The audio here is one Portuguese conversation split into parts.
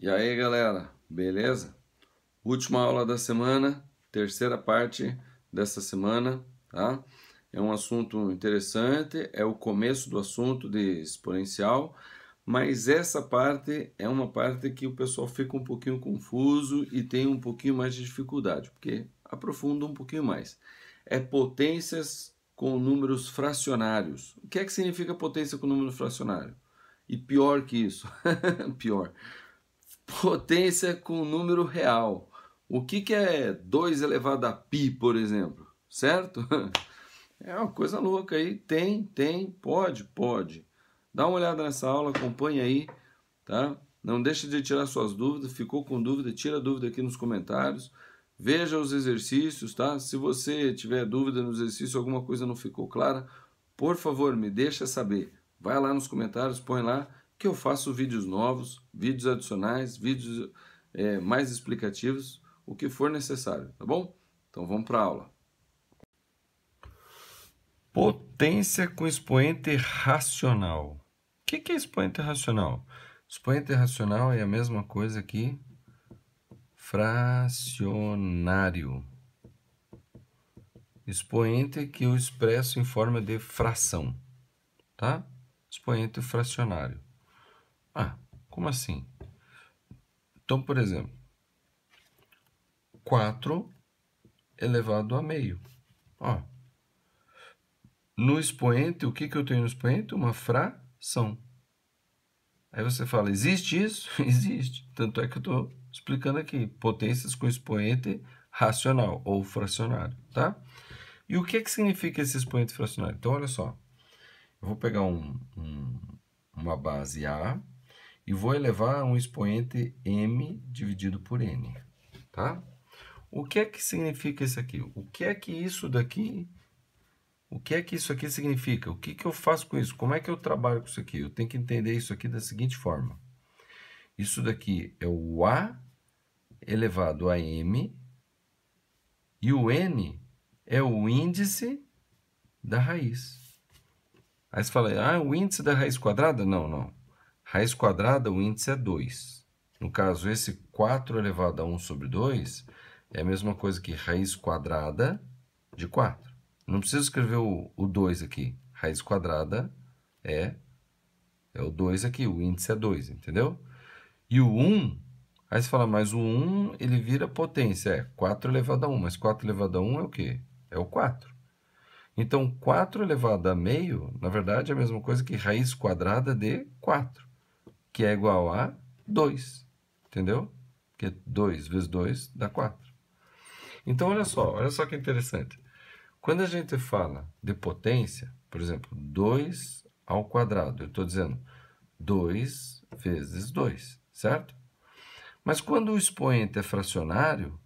E aí, galera, beleza? Última aula da semana, terceira parte dessa semana, tá? É um assunto interessante, é o começo do assunto de exponencial, mas essa parte é uma parte que o pessoal fica um pouquinho confuso e tem um pouquinho mais de dificuldade, porque aprofunda um pouquinho mais. É potências com números fracionários. O que é que significa potência com número fracionário? E pior que isso, pior, potência com número real. O que é 2 elevado a π, por exemplo? Certo? É uma coisa louca aí. Pode. Dá uma olhada nessa aula, acompanhe aí, tá? Não deixe de tirar suas dúvidas. Ficou com dúvida, tira a dúvida aqui nos comentários. Veja os exercícios, tá? Se você tiver dúvida no exercício, alguma coisa não ficou clara, por favor, me deixa saber. Vai lá nos comentários, põe lá que eu faço vídeos novos, vídeos adicionais, vídeos mais explicativos, o que for necessário, tá bom? Então vamos para a aula. Potência com expoente racional. O que é expoente racional? Expoente racional é a mesma coisa que fracionário. Expoente que eu expresso em forma de fração, tá? Expoente fracionário. Ah, como assim? Então, por exemplo, 4 elevado a meio. Ó, no expoente, o que eu tenho no expoente? Uma fração. Aí você fala, existe isso? Existe. Tanto é que eu estou explicando aqui. Potências com expoente racional ou fracionário, tá? E o que significa esse expoente fracionário? Então, olha só. Eu vou pegar uma base A e vou elevar a um expoente m dividido por n, tá? O que significa isso aqui? O que isso aqui significa? O que eu faço com isso? Como é que eu trabalho com isso aqui? Eu tenho que entender isso aqui da seguinte forma. Isso daqui é o A elevado a m e o n é o índice da raiz. Aí você fala, o índice da raiz quadrada? Não. Raiz quadrada, o índice é 2. No caso, esse 4 elevado a 1 sobre 2 é a mesma coisa que raiz quadrada de 4. Não preciso escrever o 2 aqui. Raiz quadrada é o 2 aqui, o índice é 2, entendeu? E o 1, aí você fala, mas o 1 ele vira potência, 4 elevado a 1, mas 4 elevado a 1 é o quê? É o 4. Então, 4 elevado a meio, na verdade, é a mesma coisa que raiz quadrada de 4, que é igual a 2, entendeu? Porque 2 vezes 2 dá 4. Então, olha só que interessante. Quando a gente fala de potência, por exemplo, 2 ao quadrado, eu estou dizendo 2 vezes 2, certo? Mas quando o expoente é fracionário,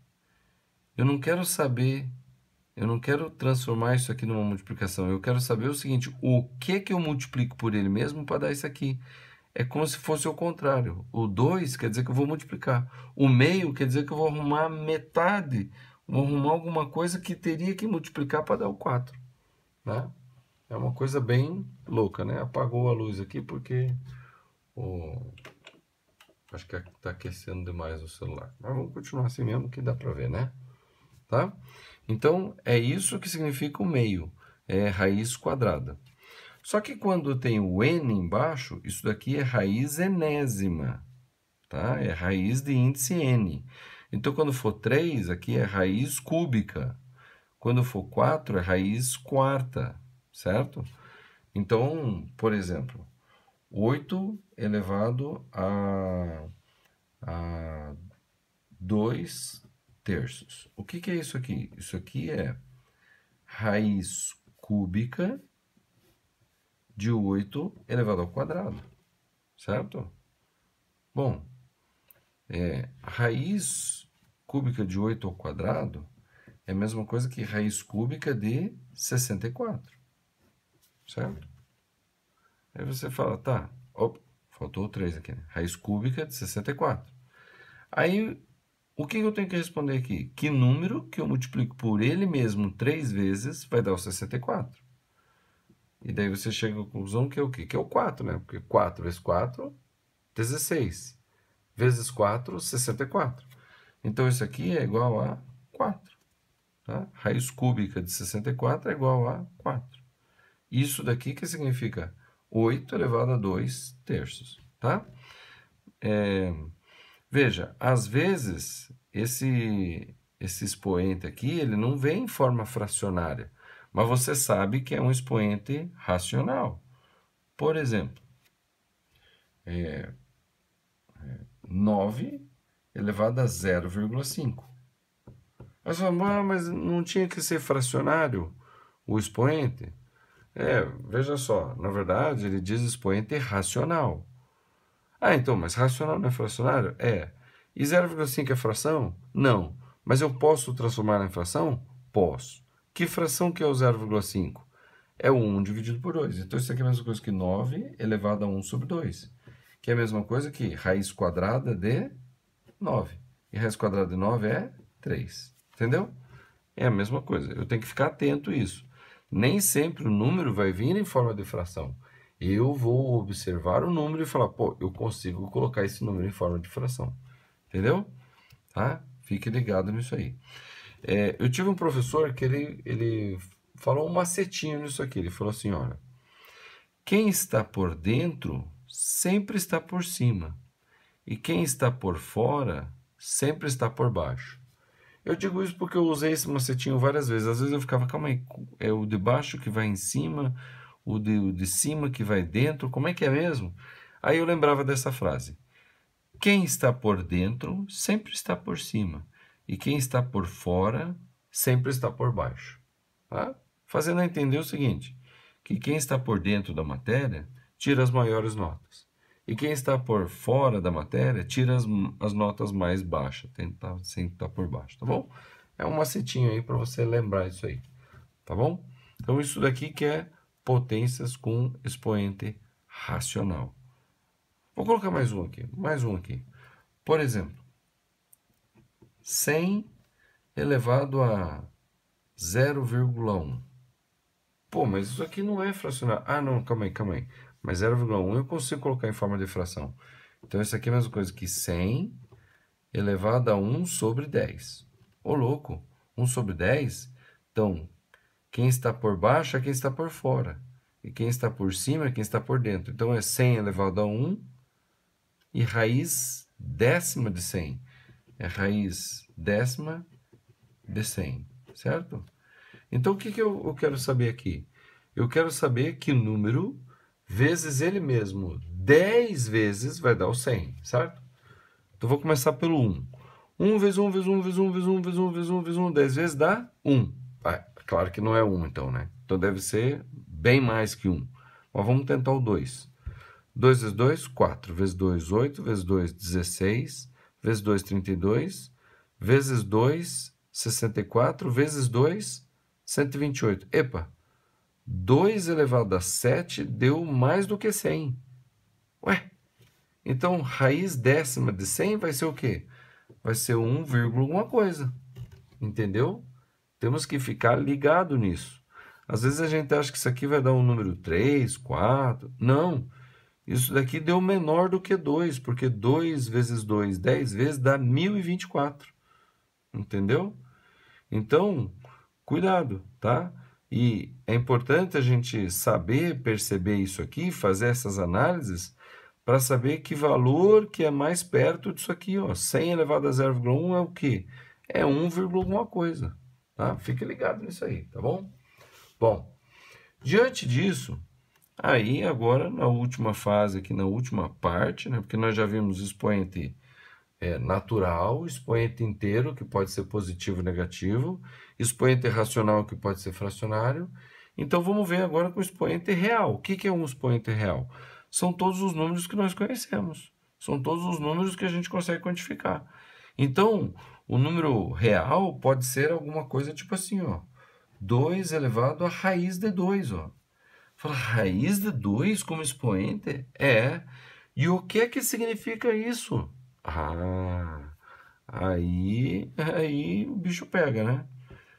eu não quero transformar isso aqui numa multiplicação. Eu quero saber o seguinte, o que eu multiplico por ele mesmo para dar isso aqui? É como se fosse o contrário. O 2 quer dizer que eu vou multiplicar. O meio quer dizer que eu vou arrumar metade. Vou arrumar alguma coisa que teria que multiplicar para dar o 4. Né? É uma coisa bem louca, né? Apagou a luz aqui porque acho que está aquecendo demais o celular. Mas vamos continuar assim mesmo que dá para ver, né? Tá? Então, é isso que significa o meio. É raiz quadrada. Só que quando tem o n embaixo, isso daqui é raiz enésima. Tá? É raiz de índice n. Então, quando for 3, aqui é raiz cúbica. Quando for 4, é raiz quarta. Certo? Então, por exemplo, 8 elevado a 2 terços. O que é isso aqui? Isso aqui é raiz cúbica de 8 elevado ao quadrado, certo? Bom, raiz cúbica de 8 ao quadrado é a mesma coisa que raiz cúbica de 64, certo? Aí você fala, tá, faltou o 3 aqui, né? Raiz cúbica de 64. Aí, o que eu tenho que responder aqui? Que número que eu multiplico por ele mesmo 3 vezes vai dar o 64? E daí você chega à conclusão que é o quê? Que é o 4, né? Porque 4 vezes 4, 16. vezes 4, 64. Então, isso aqui é igual a 4. Tá? Raiz cúbica de 64 é igual a 4. Isso daqui que significa 8 elevado a 2 terços. Tá? Veja, às vezes, esse expoente aqui, ele não vem em forma fracionária, mas você sabe que é um expoente racional. Por exemplo, 9 elevado a 0,5. Mas, mas não tinha que ser fracionário o expoente? Veja só, na verdade ele diz expoente racional. Ah, então, mas racional não é fracionário? É. E 0,5 é fração? Não. Mas eu posso transformar em fração? Posso. Que fração que é o 0,5? É o 1 dividido por 2. Então isso aqui é a mesma coisa que 9 elevado a 1 sobre 2. Que é a mesma coisa que raiz quadrada de 9. E raiz quadrada de 9 é 3. Entendeu? É a mesma coisa. Eu tenho que ficar atento a isso. Nem sempre o número vai vir em forma de fração. Eu vou observar o número e falar, pô, eu consigo colocar esse número em forma de fração. Entendeu? Tá? Fique ligado nisso aí. Eu tive um professor que ele falou um macetinho nisso aqui. Ele falou assim, olha, quem está por dentro sempre está por cima. E quem está por fora sempre está por baixo. Eu digo isso porque eu usei esse macetinho várias vezes. Às vezes eu ficava, calma aí, é o de baixo que vai em cima, o de cima que vai dentro, como é que é mesmo? Aí eu lembrava dessa frase. Quem está por dentro sempre está por cima. E quem está por fora sempre está por baixo. Tá? Fazendo a entender o seguinte, que quem está por dentro da matéria tira as maiores notas. E quem está por fora da matéria tira as notas mais baixas, tenta sempre estar por baixo, tá bom? É um macetinho aí para você lembrar isso aí, tá bom? Então isso daqui que é potências com expoente racional. Vou colocar mais um aqui. Por exemplo, 100 elevado a 0,1. Pô, mas isso aqui não é fracionário. Ah, não, calma aí. Mas 0,1 eu consigo colocar em forma de fração. Então, isso aqui é a mesma coisa que 100 elevado a 1 sobre 10. Ô, louco, 1 sobre 10? Então, quem está por baixo é quem está por fora. E quem está por cima é quem está por dentro. Então, é 100 elevado a 1 e raiz décima de 100. É raiz décima de 100, certo? Então, o que eu quero saber aqui? Eu quero saber que número vezes ele mesmo 10 vezes vai dar o 100, certo? Então, vou começar pelo 1. 1 vezes 1 vezes 1 vezes 1 vezes 1 vezes 1 vezes 1 vezes 1, 10 vezes dá 1. Claro que não é 1, então, né? Então, deve ser bem mais que 1. Mas vamos tentar o 2. 2 vezes 2, 4. Vezes 2, 8. Vezes 2, 16. Vezes 2, 32. Vezes 2, 64. Vezes 2, 128. Epa! 2 elevado a 7 deu mais do que 100. Ué, então raiz décima de 100 vai ser o quê? Vai ser 1, alguma coisa. Entendeu? Temos que ficar ligado nisso. Às vezes a gente acha que isso aqui vai dar um número 3, 4. Não. Isso daqui deu menor do que 2, porque 2 vezes 2, 10 vezes dá 1024. Entendeu? Então, cuidado, tá? E é importante a gente saber, perceber isso aqui, fazer essas análises, para saber que valor que é mais perto disso aqui, ó. 100 elevado a 0,1 é o quê? É 1, alguma coisa, tá? Fique ligado nisso aí, tá bom? Bom, diante disso, aí agora na última fase aqui, na última parte, né? Porque nós já vimos expoente natural, expoente inteiro, que pode ser positivo ou negativo, expoente racional, que pode ser fracionário. Então, vamos ver agora com o expoente real. O que é um expoente real? São todos os números que nós conhecemos. São todos os números que a gente consegue quantificar. Então, o número real pode ser alguma coisa tipo assim, ó. 2 elevado a raiz de 2, ó. Fala, raiz de 2 como expoente? É. E o que é que significa isso? Aí o bicho pega, né?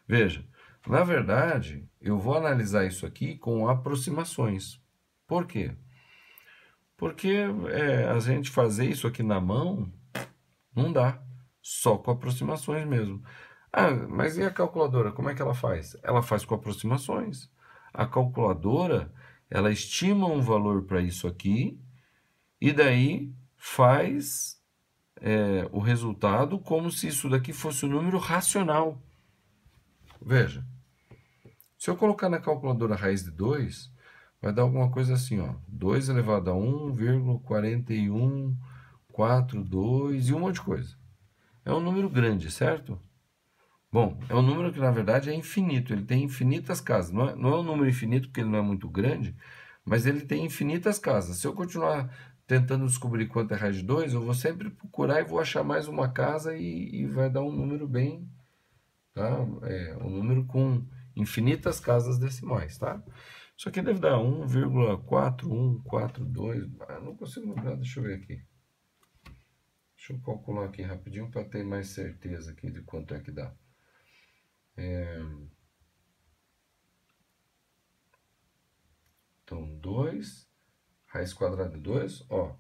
Veja, na verdade, eu vou analisar isso aqui com aproximações. Por quê? Porque a gente fazer isso aqui na mão Não dá. Só com aproximações mesmo. Ah, mas e a calculadora? Como é que ela faz? Ela faz com aproximações. A calculadora, ela estima um valor para isso aqui e daí faz o resultado como se isso daqui fosse um número racional. Veja, se eu colocar na calculadora a raiz de 2, vai dar alguma coisa assim, ó, 2 elevado a 1,4142 e um monte de coisa. É um número grande, certo? Bom, é um número que na verdade é infinito, ele tem infinitas casas. Não é um número infinito porque ele não é muito grande, mas ele tem infinitas casas. Se eu continuar tentando descobrir quanto é raiz de 2, eu vou sempre procurar e vou achar mais uma casa e vai dar um número bem, tá? Um número com infinitas casas decimais, tá? Isso aqui deve dar 1,4142. Não consigo lembrar, deixa eu ver aqui. Deixa eu calcular aqui rapidinho para ter mais certeza aqui de quanto é que dá. Então, 2, raiz quadrada de 2, ó.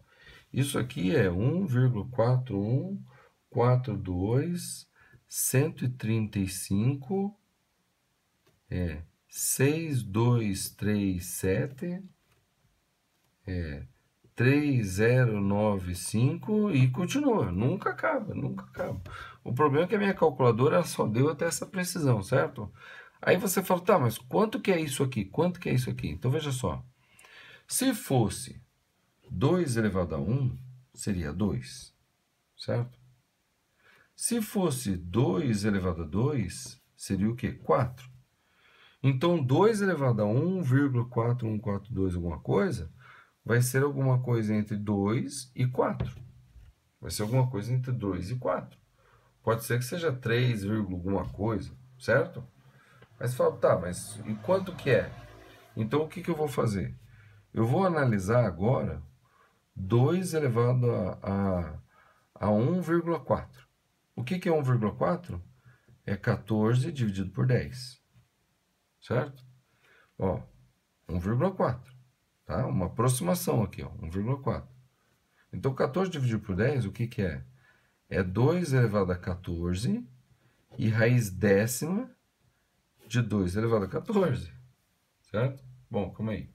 Isso aqui é 1,4142, 135, 6237, 3095 e continua. Nunca acaba, nunca acaba. O problema é que a minha calculadora só deu até essa precisão, certo? Aí você fala, tá, mas quanto que é isso aqui? Quanto que é isso aqui? Então veja só. Se fosse 2 elevado a 1, seria 2, certo? Se fosse 2 elevado a 2, seria o quê? 4. Então, 2 elevado a 1,4142 alguma coisa, vai ser alguma coisa entre 2 e 4. Vai ser alguma coisa entre 2 e 4. Pode ser que seja 3, alguma coisa, certo? Aí você fala, tá, mas e quanto que é? Então, o que que eu vou fazer? Eu vou analisar agora 2 elevado a 1,4. O que que é 1,4? É 14 dividido por 10. Certo? Ó, 1,4. Tá? Uma aproximação aqui, ó, 1,4. Então, 14 dividido por 10, o que que é? É 2 elevado a 14 e raiz décima de 2 elevado a 14. Certo? Bom, calma aí.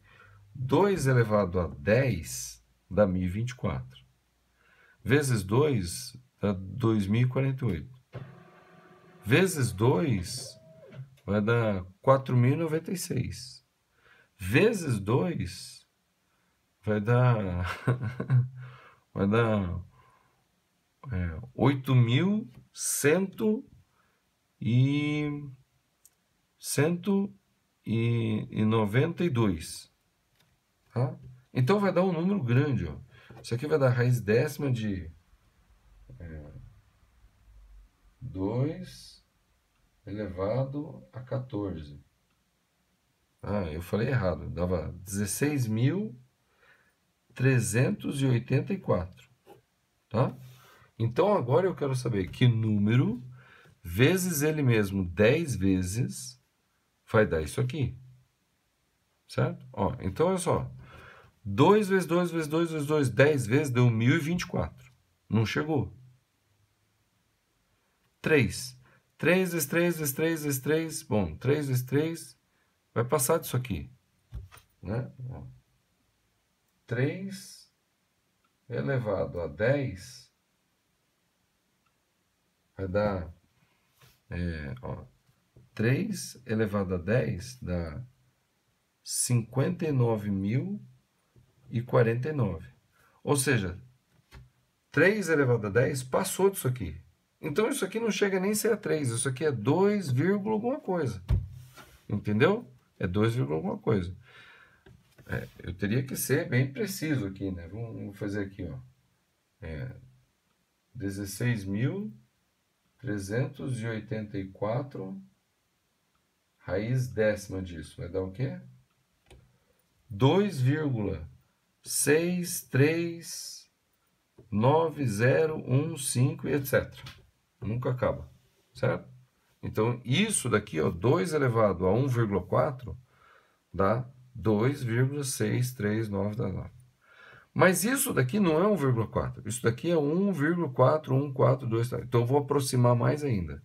2 elevado a 10 dá 1024. Vezes 2 dá 2048. Vezes 2 vai dar 4096. Vezes 2 vai dar vai dar 8.192. Tá? Então vai dar um número grande, ó. Isso aqui vai dar raiz décima de 2 elevado a 14. Eu falei errado. Dava 16.384. Tá? Então agora eu quero saber que número vezes ele mesmo 10 vezes vai dar isso aqui. Certo? Ó, então olha só. 2 vezes 2 vezes 2 vezes 2, 10 vezes deu 1024. Não chegou. 3. 3 vezes 3 vezes 3 vezes 3. Bom, 3 vezes 3 vai passar disso aqui. Né? 3 elevado a 10 vai dar... 3 elevado a 10 dá 59.049. Ou seja, 3 elevado a 10 passou disso aqui. Então, isso aqui não chega nem a ser 3. Isso aqui é 2, alguma coisa. Entendeu? É 2, alguma coisa. Eu teria que ser bem preciso aqui, né? Vamos fazer aqui, ó. 16.384 raiz décima disso. Vai dar o quê? 2,639015 e etc. Nunca acaba, certo? Então, isso daqui, ó, 2 elevado a 1,4 dá 2,639. Mas isso daqui não é 1,4. Isso daqui é 1,4142. Tá? Então eu vou aproximar mais ainda.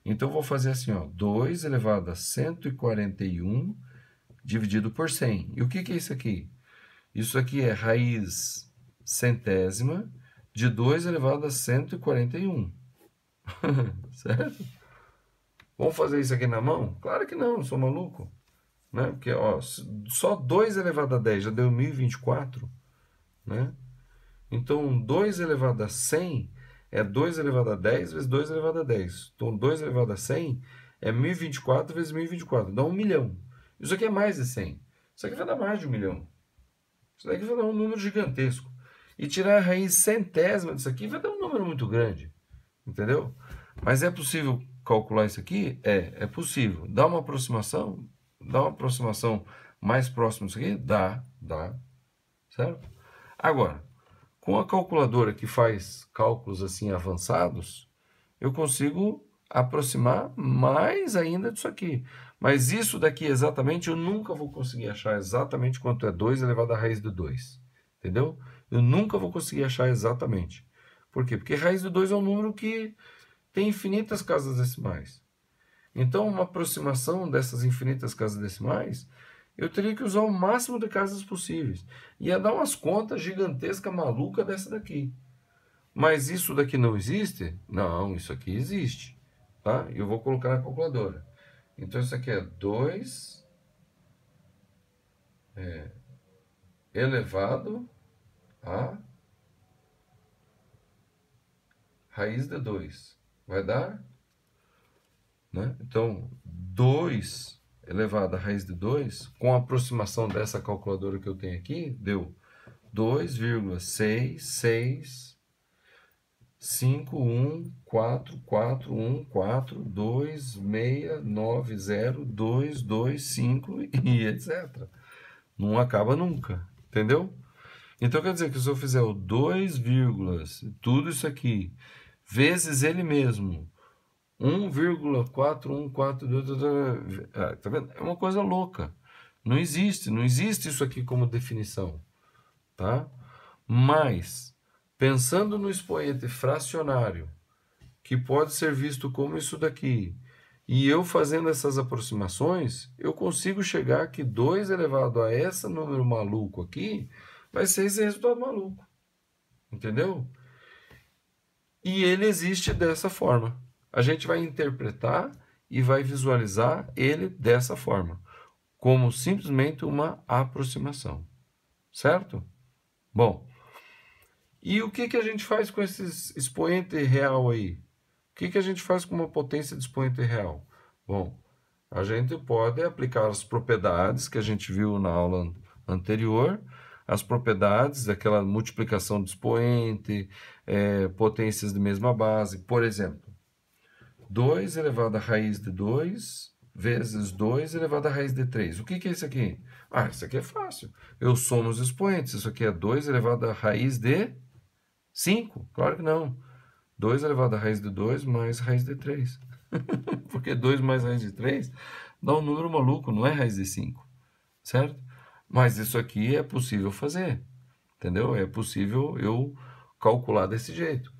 Então eu vou fazer assim, ó, 2 elevado a 141 dividido por 100. E o que é isso aqui? Isso aqui é raiz centésima de 2 elevado a 141. Certo? Vamos fazer isso aqui na mão? Claro que não, sou maluco. Né? Porque ó, só 2 elevado a 10 já deu 1024. Né? Então, 2 elevado a 100 é 2 elevado a 10 vezes 2 elevado a 10. Então, 2 elevado a 100 é 1024 vezes 1024. Dá 1 milhão. Isso aqui é mais de 100. Isso aqui vai dar mais de 1 milhão. Isso daqui vai dar um número gigantesco. E tirar a raiz centésima disso aqui vai dar um número muito grande. Entendeu? Mas é possível calcular isso aqui? É possível. Dá uma aproximação? Dá uma aproximação mais próxima disso aqui? Dá. Certo? Agora, com a calculadora que faz cálculos assim avançados, eu consigo aproximar mais ainda disso aqui. Mas isso daqui exatamente eu nunca vou conseguir achar exatamente quanto é 2 elevado à raiz de 2. Entendeu? Eu nunca vou conseguir achar exatamente. Por quê? Porque raiz de 2 é um número que tem infinitas casas decimais. Então, uma aproximação dessas infinitas casas decimais, eu teria que usar o máximo de casas possíveis. Ia dar umas contas gigantescas, malucas dessa daqui. Mas isso daqui não existe? Não, isso aqui existe. Tá? Eu vou colocar na calculadora. Então, isso aqui é 2 elevado a raiz de 2. Vai dar? Né? Então, 2 elevado à raiz de 2, com a aproximação dessa calculadora que eu tenho aqui, deu 2,665144142690225 e etc. Não acaba nunca, entendeu? Então quer dizer que se eu fizer o 2, tudo isso aqui, vezes ele mesmo, 1,4142, tá vendo? É uma coisa louca. Não existe isso aqui como definição, tá? Mas, pensando no expoente fracionário, que pode ser visto como isso daqui, e eu fazendo essas aproximações, eu consigo chegar que 2 elevado a esse número maluco aqui vai ser esse resultado maluco. Entendeu? E ele existe dessa forma. A gente vai interpretar e vai visualizar ele dessa forma, como simplesmente uma aproximação. Certo? Bom, e o que a gente faz com esse expoente real aí? O que a gente faz com uma potência de expoente real? Bom, a gente pode aplicar as propriedades que a gente viu na aula anterior, as propriedades daquela multiplicação de expoente, potências de mesma base. Por exemplo, 2 elevado à raiz de 2 vezes 2 elevado à raiz de 3. O que é isso aqui? Ah, isso aqui é fácil. Eu somo os expoentes. Isso aqui é 2 elevado à raiz de 5. Claro que não. 2 elevado à raiz de 2 mais raiz de 3. Porque 2 mais raiz de 3 dá um número maluco, não é raiz de 5. Certo? Mas isso aqui é possível fazer. Entendeu? É possível eu calcular desse jeito.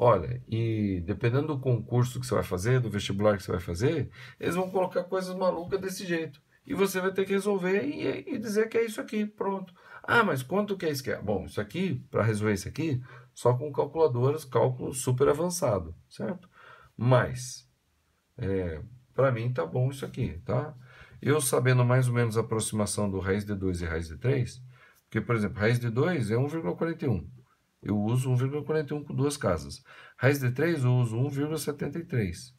Olha, e dependendo do concurso que você vai fazer, do vestibular que você vai fazer, eles vão colocar coisas malucas desse jeito. E você vai ter que resolver e dizer que é isso aqui, pronto. Ah, mas quanto que é isso aqui? Bom, isso aqui, para resolver isso aqui, só com calculadoras, cálculo super avançado, certo? Mas, para mim tá bom isso aqui, tá? Eu sabendo mais ou menos a aproximação do raiz de 2 e raiz de 3, porque, por exemplo, raiz de 2 é 1,41. Eu uso 1,41 com duas casas. Raiz de 3 eu uso 1,73.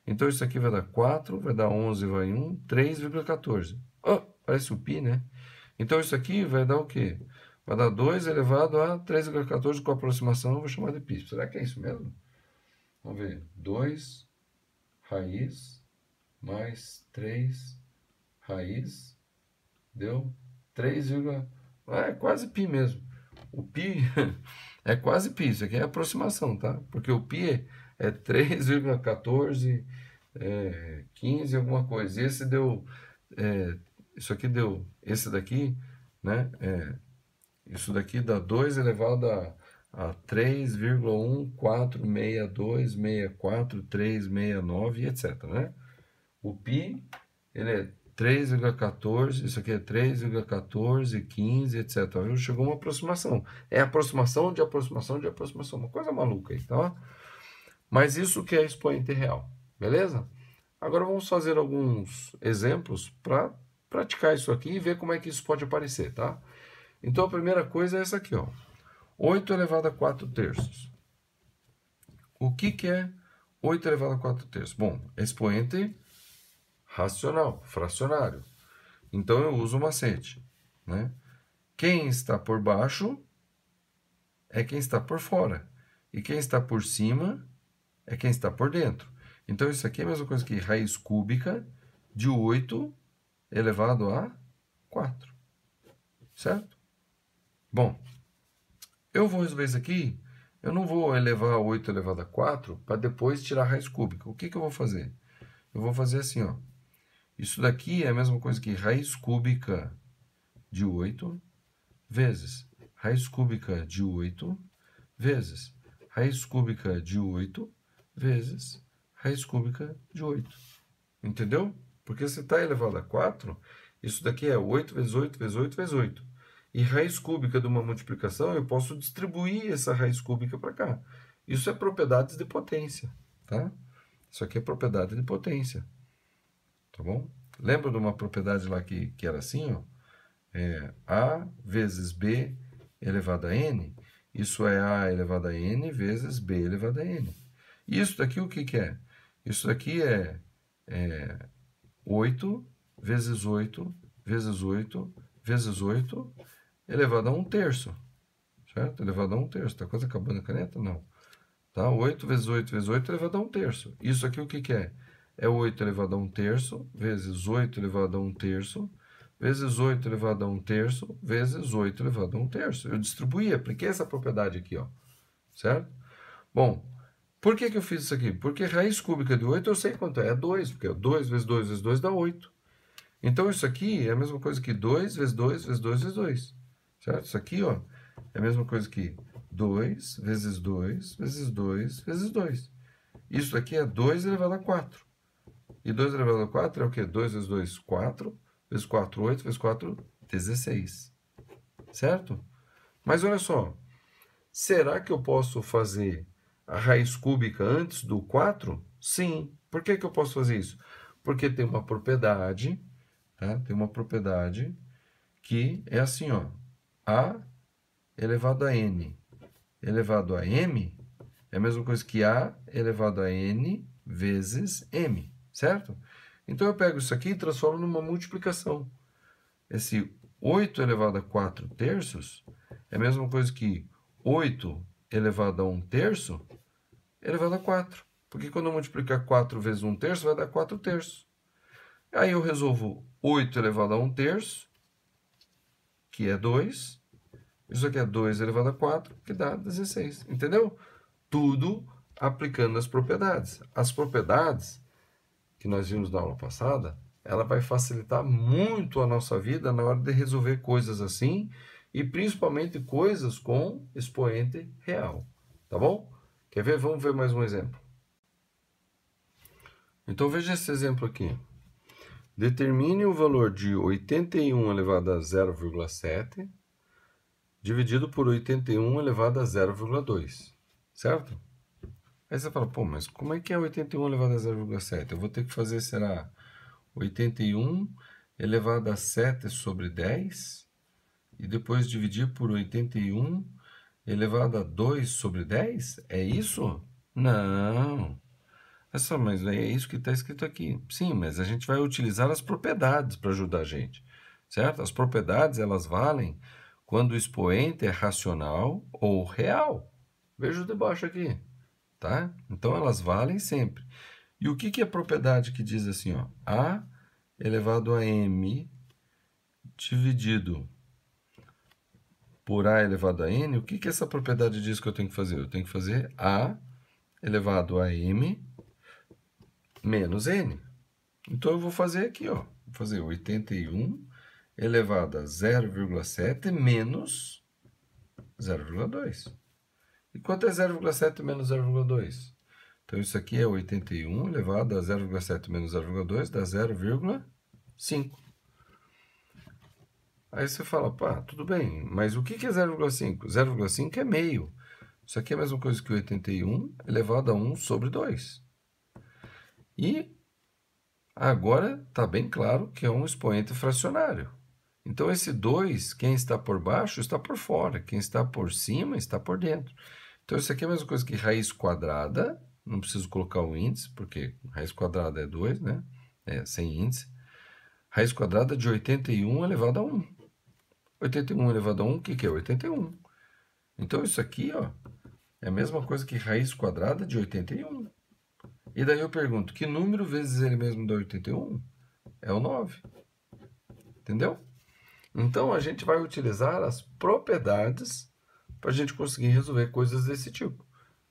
Então isso aqui vai dar 4, vai dar 11, vai 1, 3,14. Oh, parece o pi, né? Então isso aqui vai dar o quê? Vai dar 2 elevado a 3,14 com aproximação, eu vou chamar de pi. Será que é isso mesmo? Vamos ver. 2 raiz mais 3 raiz deu 3, é quase pi mesmo. O pi é quase pi, isso aqui é aproximação, tá? Porque o pi é 3,14, 15 alguma coisa. E esse aqui deu, esse daqui, né? Isso daqui dá 2 elevado a 3,146264369, etc, né? O π, ele é 3,14, isso aqui é 3,1415, etc. Chegou uma aproximação. É aproximação de aproximação de aproximação. Uma coisa maluca aí, tá? Mas isso que é expoente real, beleza? Agora vamos fazer alguns exemplos para praticar isso aqui e ver como é que isso pode aparecer, tá? Então a primeira coisa é essa aqui, ó. 8 elevado a 4 terços. O que é 8 elevado a 4 terços? Bom, expoente racional, fracionário. Então eu uso o macete, né? Quem está por baixo é quem está por fora. E quem está por cima é quem está por dentro. Então isso aqui é a mesma coisa que raiz cúbica de 8 elevado a 4. Certo? Bom, eu vou resolver isso aqui. Eu não vou elevar 8 elevado a 4 para depois tirar a raiz cúbica. O que eu vou fazer? Eu vou fazer assim, ó. Isso daqui é a mesma coisa que raiz cúbica de 8 vezes raiz cúbica de 8 vezes raiz cúbica de 8 vezes raiz cúbica de 8. Entendeu? Porque se está elevado a 4, isso daqui é 8 vezes 8 vezes 8 vezes 8. E raiz cúbica de uma multiplicação, eu posso distribuir essa raiz cúbica para cá. Isso é propriedades de potência, tá? Isso aqui é propriedade de potência. Tá bom? Lembra de uma propriedade lá que era assim, ó? A vezes B elevado a N. Isso é A elevado a N vezes B elevado a N. Isso daqui o que é? Isso daqui é 8 vezes 8 vezes 8 vezes 8 elevado a 1 terço. Certo? Elevado a 1 terço. Tá quase acabando a caneta? Não. Tá? 8 vezes 8 vezes 8 elevado a 1 terço. Isso aqui o que é? É 8 elevado a 1 terço, vezes 8 elevado a 1 terço, vezes 8 elevado a 1 terço, vezes 8 elevado a 1 terço. Eu distribuí, apliquei essa propriedade aqui, ó. Certo? Bom, por que eu fiz isso aqui? Porque raiz cúbica de 8 eu sei quanto é. É 2, porque 2 vezes 2 vezes 2 dá 8. Então, isso aqui é a mesma coisa que 2 vezes 2 vezes 2 vezes 2. Certo? Isso aqui, ó, é a mesma coisa que 2 vezes 2 vezes 2 vezes 2. Isso aqui é 2 elevado a 4. E 2 elevado a 4 é o quê? 2 vezes 2, 4. Vezes 4, 8. Vezes 4, 16. Certo? Mas olha só. Será que eu posso fazer a raiz cúbica antes do 4? Sim. Por que eu posso fazer isso? Porque tem uma propriedade, tá? Tem uma propriedade que é assim, ó. A elevado a N elevado a M é a mesma coisa que A elevado a N vezes M. Certo? Então eu pego isso aqui e transformo numa multiplicação. Esse 8 elevado a 4 terços é a mesma coisa que 8 elevado a 1 terço elevado a 4. Porque quando eu multiplicar 4 vezes 1 terço, vai dar 4 terços. Aí eu resolvo 8 elevado a 1 terço, que é 2. Isso aqui é 2 elevado a 4, que dá 16. Entendeu? Tudo aplicando as propriedades. As propriedades que nós vimos na aula passada, ela vai facilitar muito a nossa vida na hora de resolver coisas assim, e principalmente coisas com expoente real. Tá bom? Quer ver? Vamos ver mais um exemplo. Então veja esse exemplo aqui. Determine o valor de 81 elevado a 0,7 dividido por 81 elevado a 0,2. Certo? Aí você fala, pô, mas como é que é 81 elevado a 0,7? Eu vou ter que fazer, será 81 elevado a 7 sobre 10 e depois dividir por 81 elevado a 2 sobre 10? É isso? Não. É só, mas é isso que está escrito aqui. Sim, mas a gente vai utilizar as propriedades para ajudar a gente, certo? As propriedades, elas valem quando o expoente é racional ou real. Veja o de baixo aqui, tá? Então, elas valem sempre. E o que é a propriedade que diz assim, ó? A elevado a M dividido por A elevado a N, o que essa propriedade diz que eu tenho que fazer? Eu tenho que fazer A elevado a M menos N. Então, eu vou fazer aqui, ó. Vou fazer 81 elevado a 0,7 menos 0,2. E quanto é 0,7 menos 0,2? Então, isso aqui é 81 elevado a 0,7 menos 0,2 dá 0,5. Aí você fala, pá, tudo bem, mas o que é 0,5? 0,5 é meio. Isso aqui é a mesma coisa que 81 elevado a 1 sobre 2. E agora está bem claro que é um expoente fracionário. Então, esse 2, quem está por baixo, está por fora. Quem está por cima, está por dentro. Então, isso aqui é a mesma coisa que raiz quadrada. Não preciso colocar o índice, porque raiz quadrada é 2, né? É sem índice. Raiz quadrada de 81 elevado a 1. 81 elevado a 1, o que é 81? Então, isso aqui, ó, é a mesma coisa que raiz quadrada de 81. E daí eu pergunto, que número vezes ele mesmo dá 81? É o 9. Entendeu? Então, a gente vai utilizar as propriedades para a gente conseguir resolver coisas desse tipo.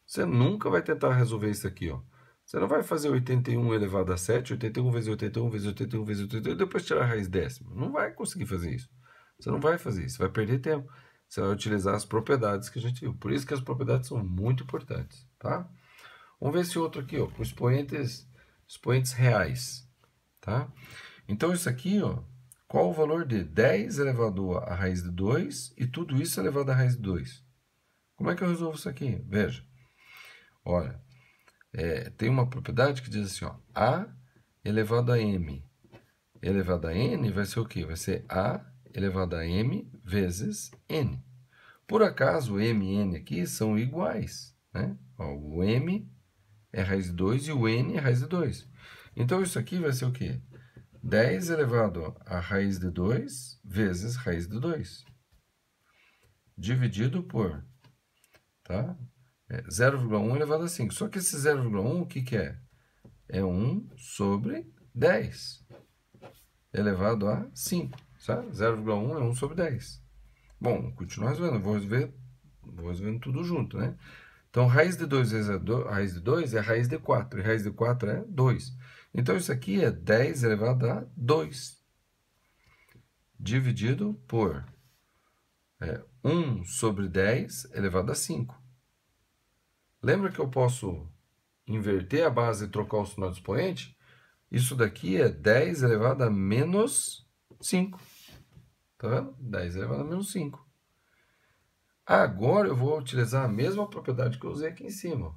Você nunca vai tentar resolver isso aqui, ó. Você não vai fazer 81 elevado a 7, 81 vezes 81 vezes 81 vezes 81 e depois tirar a raiz décima. Não vai conseguir fazer isso. Você não vai fazer isso, vai perder tempo. Você vai utilizar as propriedades que a gente viu. Por isso que as propriedades são muito importantes, tá? Vamos ver esse outro aqui, ó, com expoentes reais, tá? Então, isso aqui, ó, qual o valor de 10 elevado a raiz de 2 e tudo isso elevado à raiz de 2? Como é que eu resolvo isso aqui? Veja. Olha, tem uma propriedade que diz assim, ó, A elevado a M elevado a N vai ser o quê? Vai ser A elevado a M vezes N. Por acaso, M e N aqui são iguais, né? Ó, o M é raiz de 2 e o N é raiz de 2. Então, isso aqui vai ser o quê? 10 elevado a raiz de 2 vezes raiz de 2. Dividido por, tá? 0,1 elevado a 5. Só que esse 0,1, o que é? É 1 sobre 10 elevado a 5, sabe? 0,1 é 1 sobre 10. Bom, continuar resolvendo, vou resolvendo tudo junto, né? Então, raiz de 2 vezes raiz de 2 é raiz de 4, e raiz de 4 é 2. Então, isso aqui é 10 elevado a 2, dividido por 1 sobre 10 elevado a 5. Lembra que eu posso inverter a base e trocar o sinal de expoente? Isso daqui é 10 elevado a menos 5. Tá vendo? 10 elevado a menos 5. Agora eu vou utilizar a mesma propriedade que eu usei aqui em cima.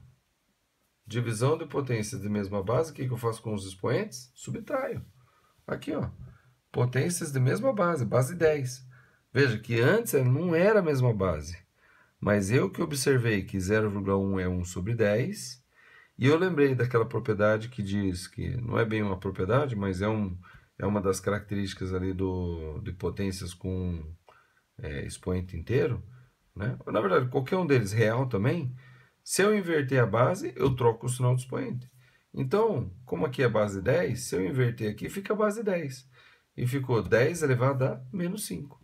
Divisão de potências de mesma base, o que eu faço com os expoentes? Subtraio. Aqui, ó. Potências de mesma base, base 10. Veja que antes não era a mesma base. Mas eu que observei que 0,1 é 1 sobre 10. E eu lembrei daquela propriedade que diz que não é bem uma propriedade, mas é uma das características ali de potências com expoente inteiro. Né? Na verdade, qualquer um deles real também. Se eu inverter a base, eu troco o sinal de expoente. Então, como aqui é base 10, se eu inverter aqui, fica base 10. E ficou 10 elevado a menos 5.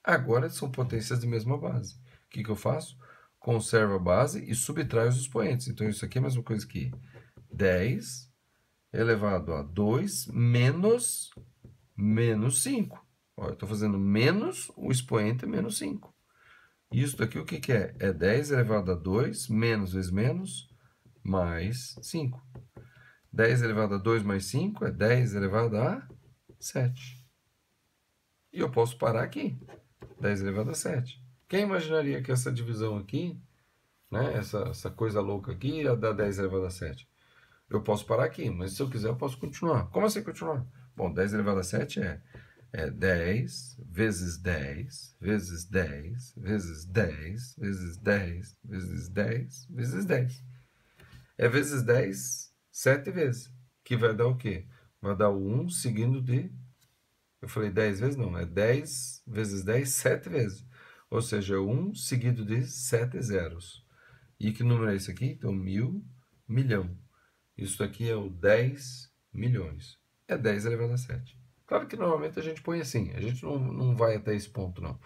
Agora são potências de mesma base. O que eu faço? Conservo a base e subtraio os expoentes. Então, isso aqui é a mesma coisa que 10 elevado a 2 menos 5. Ó, eu estou fazendo menos o expoente menos 5. Isso daqui o que é? É 10 elevado a 2 menos vezes menos mais 5. 10 elevado a 2 mais 5 é 10 elevado a 7. E eu posso parar aqui. 10 elevado a 7. Quem imaginaria que essa divisão aqui, né, essa coisa louca aqui, ia dar 10 elevado a 7? Eu posso parar aqui, mas se eu quiser eu posso continuar. Como assim continuar? Bom, 10 elevado a 7 é 10 vezes 10 vezes 10 vezes 10 vezes 10 vezes 10 vezes 10. É vezes 10, 7 vezes. Que vai dar o quê? Vai dar o 1 seguindo de... Eu falei 10 vezes? Não, é 10 vezes 10, 7 vezes. Ou seja, 1 seguido de 7 zeros. E que número é esse aqui? Então, 1000, milhão. Isso daqui é o 10 milhões. É 10 elevado a 7. Claro que normalmente a gente põe assim. A gente não vai até esse ponto, não.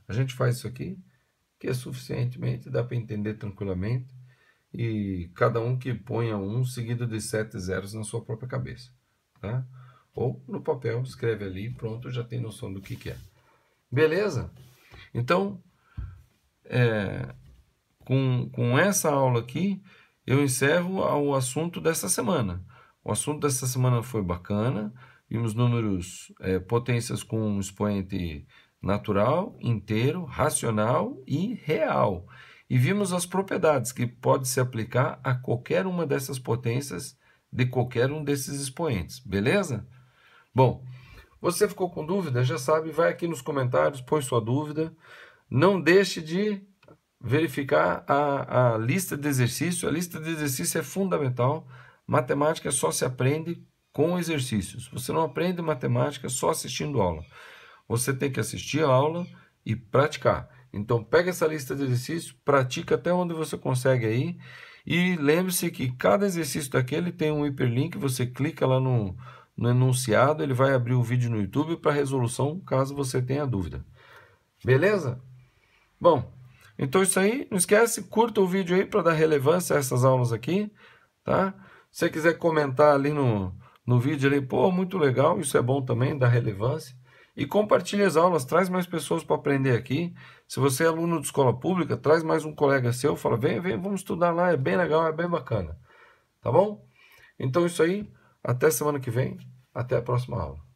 A gente faz isso aqui, que é suficientemente, dá para entender tranquilamente. E cada um que ponha 1 seguido de 7 zeros na sua própria cabeça. Tá? Ou no papel, escreve ali, pronto, já tem noção do que é. Beleza? Então, com essa aula aqui, eu encerro o assunto dessa semana. O assunto dessa semana foi bacana. Vimos números, potências com expoente natural, inteiro, racional e real. E vimos as propriedades que pode se aplicar a qualquer uma dessas potências de qualquer um desses expoentes. Beleza? Bom, você ficou com dúvida? Já sabe, vai aqui nos comentários, põe sua dúvida. Não deixe de verificar a lista de exercício. A lista de exercício é fundamental. Matemática só se aprende com exercícios. Você não aprende matemática só assistindo aula. Você tem que assistir a aula e praticar. Então, pega essa lista de exercícios, pratica até onde você consegue aí. E lembre-se que cada exercício daquele tem um hiperlink. Você clica lá no enunciado, ele vai abrir o vídeo no YouTube para resolução, caso você tenha dúvida. Beleza? Bom, então isso aí, não esquece, curta o vídeo aí para dar relevância a essas aulas aqui, tá? Se você quiser comentar ali no vídeo ali, pô, muito legal, isso é bom também, dá relevância. E compartilhe as aulas, traz mais pessoas para aprender aqui. Se você é aluno de escola pública, traz mais um colega seu, fala, vem, vamos estudar lá, é bem legal, é bem bacana. Tá bom? Então isso aí, até semana que vem, até a próxima aula.